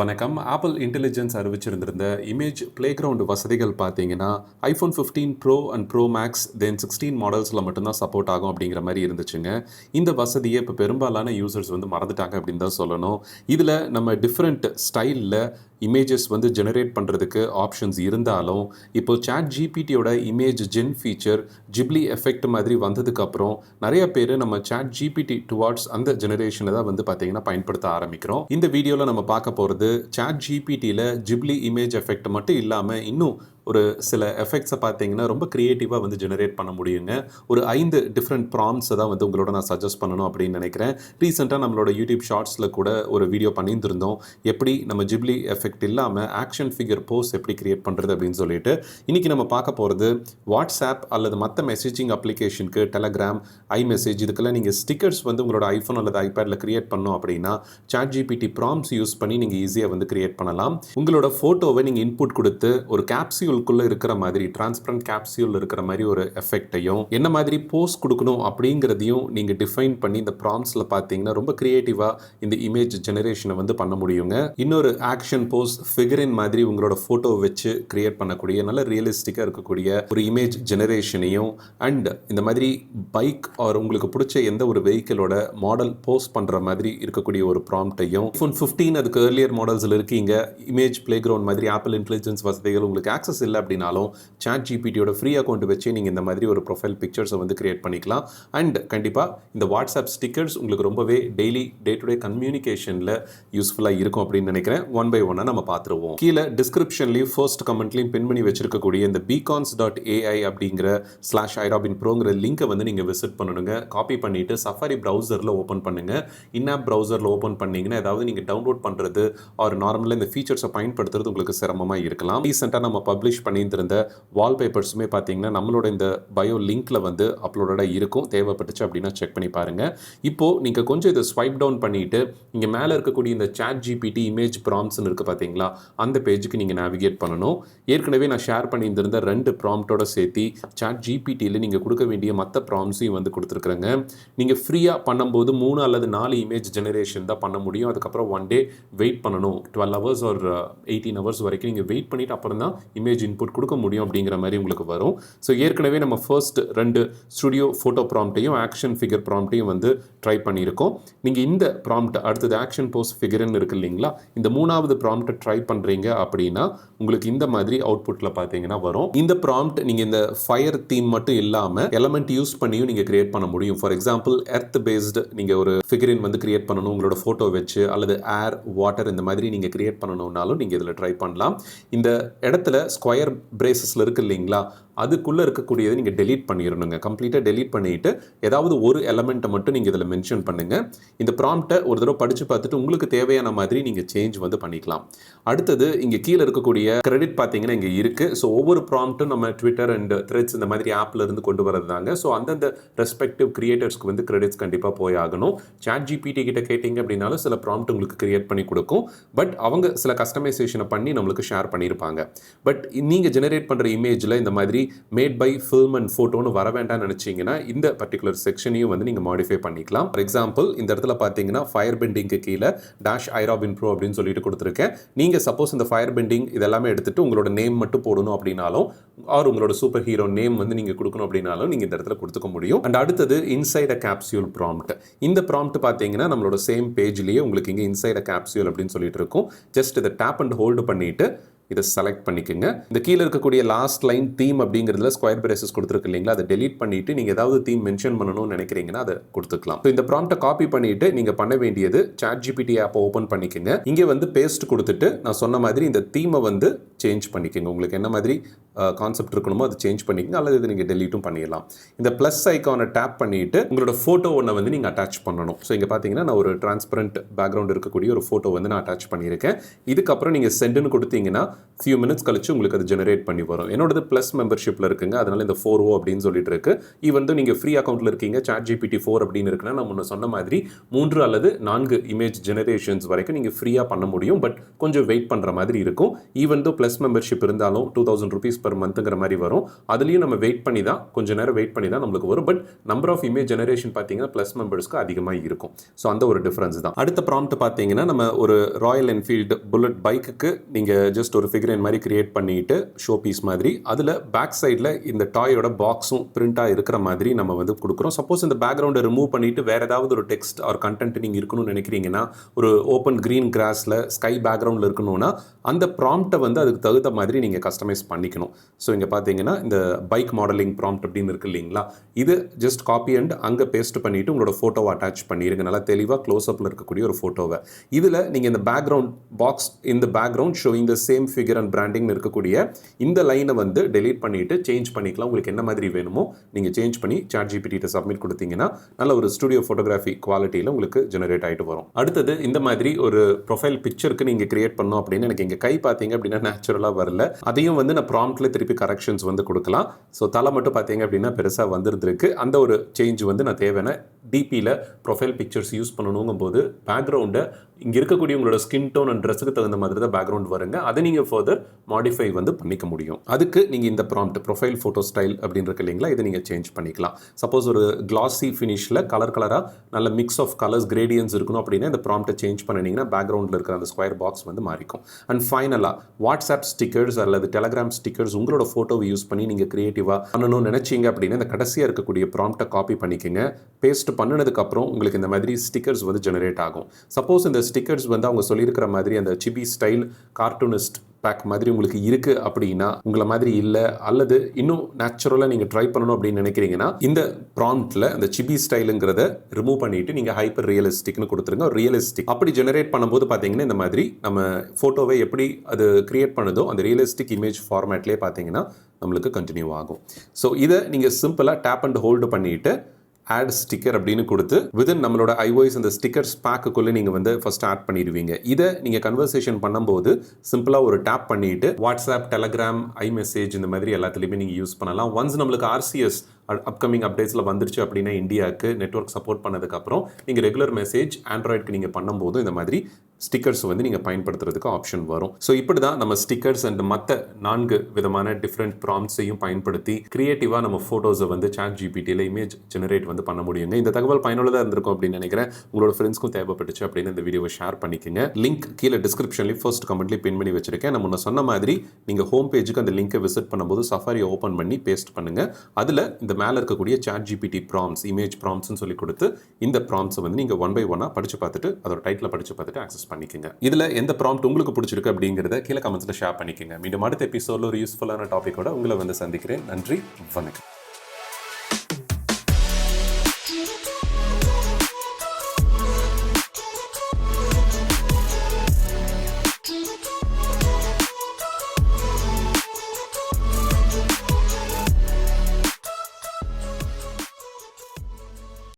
வணக்கம். Apple intelligence அறிவிச்சிருந்திருந்த image playground வசதிகள் பார்த்தீங்கன்னா, iPhone 15 Pro and Pro Max தென் 16 மாடல்ஸில் மட்டும்தான் சப்போர்ட் ஆகும் அப்படிங்கிற மாதிரி இருந்துச்சுங்க. இந்த வசதியை இப்போ பெரும்பாலான யூசர்ஸ் மறந்துட்டாங்க அப்படின்னு தான் சொல்லணும். இதில் நம்ம டிஃப்ரெண்ட் ஸ்டைலில் இமேஜஸ் ஜெனரேட் பண்ணுறதுக்கு ஆப்ஷன்ஸ் இருந்தாலும், இப்போ சாட் ஜிபிடியோட image gen feature Ghibli effect மாதிரி வந்ததுக்கப்புறம் நிறைய பேர் நம்ம சாட் ஜிபிடி டுவார்ட்ஸ் அந்த ஜெனரேஷனை தான் பார்த்தீங்கன்னா பயன்படுத்த ஆரம்பிக்கிறோம். இந்த வீடியோவில் நம்ம பார்க்க போகிறது சாட் ஜிபிடியில் ஜிப்லி இமேஜ் எஃபெக்ட் மட்டும் இல்லாமல் இன்னும் ஒரு சில எஃபெக்ட்ஸை பார்த்தீங்கன்னா ரொம்ப க்ரியேட்டிவாக ஜெனரேட் பண்ண முடியுங்க. ஒரு 5 டிஃப்ரெண்ட் ப்ராம்ப்ஸை தான் உங்களோட நான் சஜஸ்ட் பண்ணணும் அப்படின்னு நினைக்கிறேன். ரீசெண்டாக நம்மளோட யூடியூப் ஷார்ட்ஸில் கூட ஒரு வீடியோ பண்ணியிருந்திருந்தோம், எப்படி நம்ம ஜிப்லி எஃபெக்ட் இல்லாமல் ஆக்ஷன் ஃபிகர் போஸ் எப்படி கிரியேட் பண்ணுறது அப்படின்னு சொல்லிட்டு. இன்றைக்கி நம்ம பார்க்க போகிறது வாட்ஸ்ஆப் அல்லது மற்ற மெசேஜிங் அப்ளிகேஷனுக்கு டெலகிராம், ஐமெசேஜ் இதுக்கெல்லாம் நீங்கள் ஸ்டிக்கர்ஸ் உங்களோட ஐஃபோன் அல்லது ஐபேடில் கிரியேட் பண்ணோம் அப்படின்னா சாட் ஜிபிடி ப்ராம்ப்ஸ் யூஸ் பண்ணி நீங்கள் ஈஸியாக கிரியேட் பண்ணலாம். உங்களோட ஃபோட்டோவை நீங்கள் இன்புட் கொடுத்து ஒரு கேப்சியூல் இருக்கிற மாதிரி டிரான்ஸ்பரண்ட் கேப்சியூல் இருக்கிற மாதிரி ஒரு எஃபெக்டையும் என்ன மாதிரி போஸ் கொடுக்கணும் அப்படிங்கிறதையும் நீங்க டிஃபைன் பண்ணி இந்த ப்ராம்ப்ட்ஸ்ல பார்த்தீங்கன்னா ரொம்ப கிரியேட்டிவா இந்த இமேஜ் ஜெனரேஷனை பண்ண முடியுங்க. இன்னொரு ஆக்ஷன் போஸ் ஃபிகரின் மாதிரி உங்களோட போட்டோ வச்சு கிரியேட் பண்ணக்கூடிய நல்ல ரியலிஸ்டிக்கா இருக்கக்கூடிய ஒரு இமேஜ் ஜெனரேஷனையும் அண்ட் இந்த மாதிரி பைக் ஆர் உங்களுக்கு பிடிச்ச எந்த ஒரு வெஹிக்கிளோட மாடல் போஸ்ட் பண்ற மாதிரி இருக்கக்கூடிய ஒரு ப்ராம்ப்டையும் iPhone 15 அதுக்கு ஏர்லியர் மாடல்ஸ்ல இருக்கீங்க, இமேஜ் பிளே கிரவுண்ட் மாதிரி ஆப்பிள் இன்டெலிஜென்ஸ் வசதிகள் உங்களுக்கு ஆக்சஸ் இல்லை அப்படின்னாலும் சாட் ஜிபிடியோட ஃப்ரீ அக்கௌண்ட் வச்சு நீங்கள் இந்த மாதிரி ஒரு ப்ரொஃபைல் பிக்சர்ஸை கிரியேட் பண்ணிக்கலாம். அண்ட் கண்டிப்பாக இந்த வாட்ஸ்அப் ஸ்டிக்கர்ஸ் உங்களுக்கு ரொம்பவே டெய்லி டே டு டே கம்யூனிகேஷனில் யூஸ்ஃபுல்லாக இருக்கும் அப்படின்னு நினைக்கிறேன். ஒன் பை ஒன்னாக நம்ம பார்த்துருவோம். கீழே டிஸ்கிரிப்ஷன்லையும் ஃபர்ஸ்ட் கமெண்ட்லையும் பின் பண்ணி வச்சிருக்கக்கூடிய இந்த beacons.ai அப்படிங்கிற /iRobinProங்கிற லிங்கை நீங்கள் விசிட் பண்ணணுங்க. காப்பி பண்ணிட்டு சஃபாரி ப்ரௌசரில் ஓப்பன் பண்ணுங்க. இன்ஆப் ப்ரௌசரில் ஓப்பன் பண்ணீங்கன்னா ஏதாவது நீங்கள் டவுன்லோட் பண்ணுறது ஆர் நார்மலாக இந்த ஃபீச்சர்ஸை பயன்படுத்துறது உங்களுக்கு சிரமமாக இருக்கலாம். ரீசெண்டாக நம்ம பப்ளிஷ் பண்ணியிருந்த வால்பேப்பர்ஸுமே பார்த்தீங்கன்னா நம்மளோட இந்த பயோ லிங்க்ல அப்லோடடாக இருக்கும். தேவைப்பட்டுச்சு அப்படின்னா செக் பண்ணி பாருங்க. இப்போ நீங்கள் கொஞ்சம் இதை ஸ்வைப் டவுன் பண்ணிட்டு இங்கே மேலே இருக்கக்கூடிய இந்த சாட் ஜிபிடி இமேஜ் ப்ராம்ப்ட்ஸ்னு இருக்கு பார்த்தீங்களா, அந்த பேஜுக்கு நீங்கள் நேவிகேட் பண்ணணும். ஏற்கனவே நான் ஷேர் பண்ணியிருந்த 2 ப்ராம்ப்டோட சேர்த்து சாட் ஜிபிடியில் நீங்கள் கொடுக்க வேண்டிய மற்ற ப்ராம்ப்ட்ஸையும் கொடுத்துருக்குறேங்க. நீங்கள் ஃப்ரீயாக பண்ணும்போது 3 அல்லது 4 இமேஜ் ஜெனரேஷன் தான் பண்ண முடியும். அதுக்கப்புறம் 1 டே வெயிட் பண்ணணும். 12 ஹவர்ஸ் ஒரு 18 ஹவர்ஸ் வரைக்கும் நீங்கள் வெயிட் பண்ணிட்டு அப்புறம் தான் இமேஜ் இன்புட் கொடுக்க முடியும் அப்படிங்கிற மாதிரி உங்களுக்கு வரும். ஸோ ஏற்கனவே நம்ம ஃபர்ஸ்ட் 2 ஸ்டுடியோ ஃபோட்டோ ப்ராம்ப்டையும் ஆக்ஷன் ஃபிகர் ப்ராம்ப்டையும் ட்ரை பண்ணியிருக்கோம். நீங்கள் இந்த ப்ராம்ப்ட் அடுத்தது ஆக்ஷன் போஸ் ஃபிகர்னு இருக்கு இல்லைங்களா, இந்த 3வது ப்ராம்ப்ட் ட்ரை பண்ணுறீங்க அப்படின்னா உங்களுக்கு இந்த மாதிரி அவுட்புட்டில் பார்த்தீங்கன்னா வரும். இந்த ப்ராம்ப்ட் நீங்கள் இந்த ஃபயர் தீம் மட்டும் இல்லாமல் எலமெண்ட் யூஸ் பண்ணியும் நீங்கள் கிரியேட் பண்ண முடியும். ஃபார் எக்ஸாம்பிள் எர்த் பேஸ்டு நீங்கள் ஒரு ஃபிகரின் கிரியேட் பண்ணணும் உங்களோட ஃபோட்டோ வச்சு, அல்லது ஏர், வாட்டர் இந்த மாதிரி நீங்கள் கிரியேட் பண்ணணும்னாலும் நீங்கள் இதில் ட்ரை பண்ணலாம். இந்த இடத்துல ஸ்கொயர் பிரேசஸில் இருக்கு இல்லைங்களா, அதுக்குள்ளே இருக்கக்கூடியதை நீங்கள் டெலீட் பண்ணிடணுங்க. கம்ப்ளீட்டாக டெலீட் பண்ணிவிட்டு ஏதாவது ஒரு எலமெண்ட்டை மட்டும் நீங்கள் இதில் மென்ஷன் பண்ணுங்கள். இந்த ப்ராம்ப்டை ஒரு தடவை படித்து பார்த்துட்டு உங்களுக்கு தேவையான மாதிரி நீங்கள் சேஞ்ச் பண்ணிக்கலாம். அடுத்தது இங்கே கீழே இருக்கக்கூடிய கிரெடிட் பார்த்தீங்கன்னா இங்கே இருக்குது. ஸோ ஒவ்வொரு ப்ராம்ப்ட்டும் நம்ம ட்விட்டர் அண்ட் த்ரெட்ஸ் இந்த மாதிரி ஆப்பில் இருந்து கொண்டு வரது தாங்க. ஸோ அந்தந்த ரெஸ்பெக்டிவ் கிரியேட்டர்ஸ்க்கு கிரெடிட்ஸ் கண்டிப்பாக போய் ஆகணும். சாட் ஜிபிடி கிட்ட கேட்டிங்க அப்படின்னாலும் சில ப்ராம்ப்ட் உங்களுக்கு கிரியேட் பண்ணி கொடுக்கும். பட் அவங்க சில கஸ்டமைசேஷனை பண்ணி நம்மளுக்கு ஷேர் பண்ணியிருப்பாங்க. பட் நீங்கள் ஜெனரேட் பண்ணுற இமேஜில் இந்த மாதிரி மேட் பை ஃபில்ம் அண்ட் ஃபோட்டோன்னு வர வேண்டாம்னு நினச்சிங்கன்னா இந்த பர்டிகுலர் செக்ஷனையும் நீங்கள் மாடிஃபை பண்ணிக்கலாம். ஃபார் எக்ஸாம்பிள் இந்த இடத்துல பார்த்தீங்கன்னா ஃபயர் பெண்டிங்க்கு கீழே /iRobinPro அப்படின்னு சொல்லிட்டு கொடுத்துருக்கேன். நீங்கள் சப்போஸ் இந்த ஃபயர் பெண்டிங் இதெல்லாமே எடுத்துட்டு உங்களோட நேம் மட்டும் போடணும் அப்படின்னாலும் ஆர் உங்களோட சூப்பர் ஹீரோ நேம் நீங்கள் கொடுக்கணும் அப்படின்னாலும் நீங்கள் இந்த இடத்துல கொடுத்துக்க முடியும். அண்ட் அடுத்தது இன்சைட் அ கேப்சியூல் ப்ராம்ப்ட். இந்த ப்ராம்ப்ட் பார்த்தீங்கன்னா நம்மளோட சேம் பேஜ்லேயே உங்களுக்கு இங்கே இன்சைட் அ கேப்சியூல் அப்படின்னு சொல்லிட்டு இருக்கும். ஜஸ்ட் இதை டேப் அண்ட் ஹோல்டு பண்ணிட்டு இதை செலக்ட் பண்ணிக்கோங்க. இந்த கீழே இருக்கக்கூடிய லாஸ்ட் லைன் தீம் அப்படிங்கிறதுல ஸ்கொயர் பிரேசஸ் கொடுத்துருக்கு இல்லைங்களா, அதை டெலீட் பண்ணிட்டு நீங்கள் ஏதாவது தீம் மென்ஷன் பண்ணணும்னு நினைக்கிறீங்கன்னா அதை கொடுத்துக்கலாம். ஸோ இந்த ப்ராம்ப்டை காப்பி பண்ணிட்டு நீங்கள் பண்ண வேண்டியது சாட் ஜிபிடி ஆப்பை ஓப்பன் பண்ணிக்கோங்க. இங்கே பேஸ்ட் கொடுத்துட்டு நான் சொன்ன மாதிரி இந்த தீமை சேஞ்ச் பண்ணிக்கோங்க. உங்களுக்கு என்ன மாதிரி கான்செப்ட் இருக்கணுமோ அதை சேஞ்ச் பண்ணிக்கோங்க, அல்லது இதை நீங்கள் டெலீட்டும் பண்ணிடலாம். இந்த ப்ளஸ் ஐக்கானை டேப் பண்ணிட்டு உங்களோட ஃபோட்டோ ஒன்றை நீங்கள் அட்டாச் பண்ணணும். ஸோ இங்கே பார்த்தீங்கன்னா நான் ஒரு டிரான்ஸ்பரண்ட் பேக்ரவுண்ட் இருக்கக்கூடிய ஒரு ஃபோட்டோ நான் அட்டாச் பண்ணியிருக்கேன். இதுக்கப்புறம் நீங்கள் சென்டுன்னு கொடுத்தீங்கன்னா ஃபியூ மினிட்ஸ் கழிச்சு உங்களுக்கு அது ஜெனரேட் பண்ணி வரும். என்னோடது ப்ளஸ் மெம்பர்ஷிப்பில் இருக்குங்க, அதனால இந்த 4O அப்படின்னு சொல்லிட்டு இருக்கு. ஈவன் நீங்கள் ஃப்ரீ அக்கௌண்ட்டில் இருக்கீங்க, சாட் ஜிபிடி 4 அப்படின்னு இருக்குன்னா நான் முன்ன சொன்ன மாதிரி 3 அல்லது 4 இமேஜ் ஜெனரேஷன்ஸ் வரைக்கும் நீங்கள் ஃப்ரீயாக பண்ண முடியும். பட் கொஞ்சம் வெயிட் பண்ணுற மாதிரி இருக்கும். ஈவன் தோ ப்ளஸ் மெம்பர்ஷிப் இருந்தாலும் 2000 rupees per monthங்கிற மாதிரி வரும். அதுலேயும் நம்ம வெயிட் பண்ணி தான் கொஞ்சம் நேரம் வெயிட் பண்ணி தான் நம்மளுக்கு வரும். But number of image generation பார்த்தீங்கன்னா ப்ளஸ் மெம்பர்ஸ்க்கு அதிகமாக இருக்கும். ஸோ அந்த ஒரு டிஃப்ரென்ஸ் தான். அடுத்த ப்ராம்ப்ட் பார்த்தீங்கன்னா நம்ம ஒரு ராயல் என்ஃபீல்டு புல்லட் பைக்குக்கு நீங்கள் ஜஸ்ட் ஒரு ஃபிகரைன் மாதிரி கிரியேட் பண்ணிட்டு ஷோ பீஸ் மாதிரி அதில் பேக் சைடில் இந்த டாயோட பாக்ஸும் பிரிண்டாக இருக்கிற மாதிரி நம்ம வந்து கொடுக்குறோம். சப்போஸ் இந்த பேக்ரவுண்டை ரிமூவ் பண்ணிட்டு வேறு ஏதாவது ஒரு டெக்ஸ்ட் ஆர் கண்டென்ட் நீங்கள் இருக்கணும்னு நினைக்கிறீங்கன்னா, ஒரு ஓப்பன் க்ரீன் கிராஸில் ஸ்கை பேக்ரவுண்டில் இருக்கணும்னா அந்த ப்ராம்ப்டை வந்து அதுக்கு தகுந்த மாதிரி நீங்கள் கஸ்டமைஸ் பண்ணிக்கணும். ஸோ இங்கே பார்த்தீங்கன்னா இந்த பைக் மாடலிங் ப்ராம்ப்ட் அப்படின்னு இருக்கு இல்லைங்களா, இது ஜஸ்ட் காப்பி அண்ட் அங்கே பேஸ்ட் பண்ணிவிட்டு உங்களோட ஃபோட்டோவை அட்டாச் பண்ணிடுங்க. நல்லா தெளிவாக க்ளோஸ்அப்பில் இருக்கக்கூடிய ஒரு ஃபோட்டோவை இதில் நீங்கள் இந்த பேக்ரவுண்ட் பாக்ஸ் இந்த background showing the same figure and branding இருக்கக்கூடிய இந்த லைனை வந்து டெலீட் பண்ணிவிட்டு சேஞ்ச் பண்ணிக்கலாம். உங்களுக்கு என்ன மாதிரி வேணுமோ நீங்கள் சேஞ்ச் பண்ணி ChatGPT சப்மிட் கொடுத்தீங்கன்னா நல்ல ஒரு ஸ்டுடியோ ஃபோட்டோகிராஃபி குவாலிட்டியில் உங்களுக்கு ஜெனரேட் ஆகிட்டு வரும். அடுத்தது இந்த மாதிரி ஒரு ப்ரொஃபைல் பிக்சருக்கு நீங்கள் கிரியேட் பண்ணோம் அப்படின்னு எனக்கு இங்கே கை பார்த்தீங்க அப்படின்னா நேச்சுரலாக வரல. அதையும் வந்து நான் ப்ராம்ப்ட்ல திருப்பி கரெக்ஷன்ஸ் வந்து கொடுக்கலாம். ஸோ தலை மட்டும் பார்த்தீங்க அப்படின்னா பெருசாக வந்துருந்துருக்கு. அந்த ஒரு சேஞ்ச் வந்து நான் தேவையான டிபியில் ப்ரொஃபைல் பிக்சர்ஸ் யூஸ் பண்ணணுங்கும் போது பேக்ரவுண்டை இங்கே இருக்கக்கூடிய உங்களோட ஸ்கின் டோன் அண்ட் ட்ரெஸ்ஸுக்கு தகுந்த மாதிரி தான் பேக்ரவுண்ட் வருங்க. அதை நீங்கள் ஃபர்தர் மாடிஃபை வந்து பண்ணிக்க முடியும். அதுக்கு நீங்கள் இந்த ப்ராம்ப்ட் ப்ரொஃபைல் ஃபோட்டோ ஸ்டைல் அப்படின்னு இருக்கு இல்லைங்களா, இதை நீங்கள் சேஞ்ச் பண்ணிக்கலாம். சப்போஸ் ஒரு கிளாசி ஃபினிஷில் கலராக நல்ல மிக்ஸ் ஆஃப் கலர்ஸ் கிரேடியன்ஸ் இருக்கணும் அப்படின்னா இந்த ப்ராம்ப்டை சேஞ்ச் பண்ணிங்கன்னா பேக்ரவுண்டில் இருக்கிற அந்த ஸ்கொயர் பாக்ஸ் வந்து மாறிக்கும். அண்ட் ஃபைனலாக வாட்ஸ்அப் ஸ்டிக்கர்ஸ் அல்லது டெலகிராம் ஸ்டிக்கர்ஸ் உங்களோட ஃபோட்டோவை யூஸ் பண்ணி நீங்கள் கிரியேட்டிவாக பண்ணணும்னு நினச்சிங்க அப்படின்னா இந்த கடைசியாக இருக்கக்கூடிய ப்ராம்ப்டை காப்பி பண்ணிக்கோங்க. பேஸ்ட் பண்ணினதுக்கப்புறம் உங்களுக்கு இந்த மாதிரி ஸ்டிக்கர்ஸ் வந்து ஜெனரேட் ஆகும். சப்போஸ் இந்த ஸ்டிக்கர்ஸ் வந்து அவங்க சொல்லியிருக்கிற மாதிரி அந்த சிபி ஸ்டைல் கார்ட்டூனிஸ்ட் பேக் மாதிரி உங்களுக்கு இருக்குது அப்படின்னா, உங்களை மாதிரி இல்லை அல்லது இன்னும் நேச்சுரலாக நீங்கள் ட்ரை பண்ணணும் அப்படின்னு நினைக்கிறீங்கன்னா இந்த ப்ராம்ப்டில் அந்த சிபி ஸ்டைலுங்கிறத ரிமூவ் பண்ணிவிட்டு நீங்கள் ஹைப்பர் ரியலிஸ்டிக்னு கொடுத்துருங்க. ரியலிஸ்டிக் அப்படி ஜெனரேட் பண்ணும்போது பார்த்தீங்கன்னா இந்த மாதிரி நம்ம ஃபோட்டோவை எப்படி அது கிரியேட் பண்ணுதோ அந்த ரியலிஸ்டிக் இமேஜ் ஃபார்மேட்லேயே பார்த்தீங்கன்னா நம்மளுக்கு கண்டினியூ ஆகும். ஸோ இதை நீங்கள் சிம்பிளாக டேப் அண்ட் ஹோல்டு பண்ணிவிட்டு ஆட் ஸ்டிக்கர் அப்படின்னு கொடுத்து வித்தின் நம்மளோட iOS அந்த ஸ்டிக்கர்ஸ் பேக்குள்ளே நீங்கள் வந்து ஃபர்ஸ்ட் ஆட் பண்ணிடுவீங்க. இதை நீங்கள் கன்வர்சேஷன் பண்ணும்போது சிம்பிளாக ஒரு டேப் பண்ணிட்டு வாட்ஸ்அப், டெலகிராம், iMessage இந்த மாதிரி எல்லாத்துலேயுமே நீங்கள் யூஸ் பண்ணலாம். ஒன்ஸ் நம்மளுக்கு RCS அப்கமிங் அப்டேட்ஸில் வந்துருச்சு அப்படின்னா இந்தியாவுக்கு நெட்வொர்க் சப்போர்ட் பண்ணதுக்கப்புறம் நீங்கள் ரெகுலர் மெசேஜ் ஆண்ட்ராய்டுக்கு நீங்கள் பண்ணும்போது இந்த மாதிரி ஸ்டிக்கர்ஸ் வந்து நீங்கள் பயன்படுத்துறதுக்கு ஆப்ஷன் வரும். ஸோ இப்படி தான் நம்ம ஸ்டிக்கர்ஸ் அண்ட் மற்ற 4 விதமான டிஃப்ரெண்ட் ப்ராம்ப்ட்ஸையும் பயன்படுத்தி கிரியேட்டிவாக நம்ம ஃபோட்டோஸை வந்து ChatGPTயில் இமேஜ் ஜெனரேட் வந்து பண்ண முடியுங்க. இந்த தகவல் பயனுள்ளதாக இருந்திருக்கும் அப்படின்னு நினைக்கிறேன். உங்களோட ஃப்ரெண்ட்ஸ்க்கும் தேவைப்பட்டுச்சு அப்படின்னு இந்த வீடியோவை ஷேர் பண்ணிக்கோங்க. லிங்க் கீழே டிஸ்கிரிப்ஷன்லேயும் ஃபர்ஸ்ட் கமெண்ட்லேயும் பின் பண்ணி வச்சிருக்கேன். நம்ம முன்ன சொன்ன மாதிரி நீங்கள் ஹோம் பேஜுக்கு அந்த லிங்கை விசிட் பண்ணும்போது சஃபாரியை ஓப்பன் பண்ணி பேஸ்ட் பண்ணுங்கள். அதில் இந்த மேலே இருக்கக்கூடிய ChatGPT ப்ராம்ப்ட்ஸ், இமேஜ் ப்ராம்ப்ட்ஸ்னு சொல்லி கொடுத்து இந்த ப்ராம்ப்ட்ஸை வந்து நீங்கள் 1 by 1 படித்து பார்த்துட்டு அதோட டைட்டில் படித்து பார்த்துட்டு ஆக்சஸ் பண்ணிக்கோங்க. இதில் எந்த ப்ராம்ப்ட் உங்களுக்கு பிடிச்சிருக்கு அப்படிங்கிறத கீழே கமெண்ட்ஸில் ஷேர் பண்ணிக்கோங்க. மீண்டும் அடுத்த எபிசோடில் ஒரு யூஸ்ஃபுல்லான டாப்பிக்கோட உங்களை வந்து சந்திக்கிறேன். நன்றி, வணக்கம்.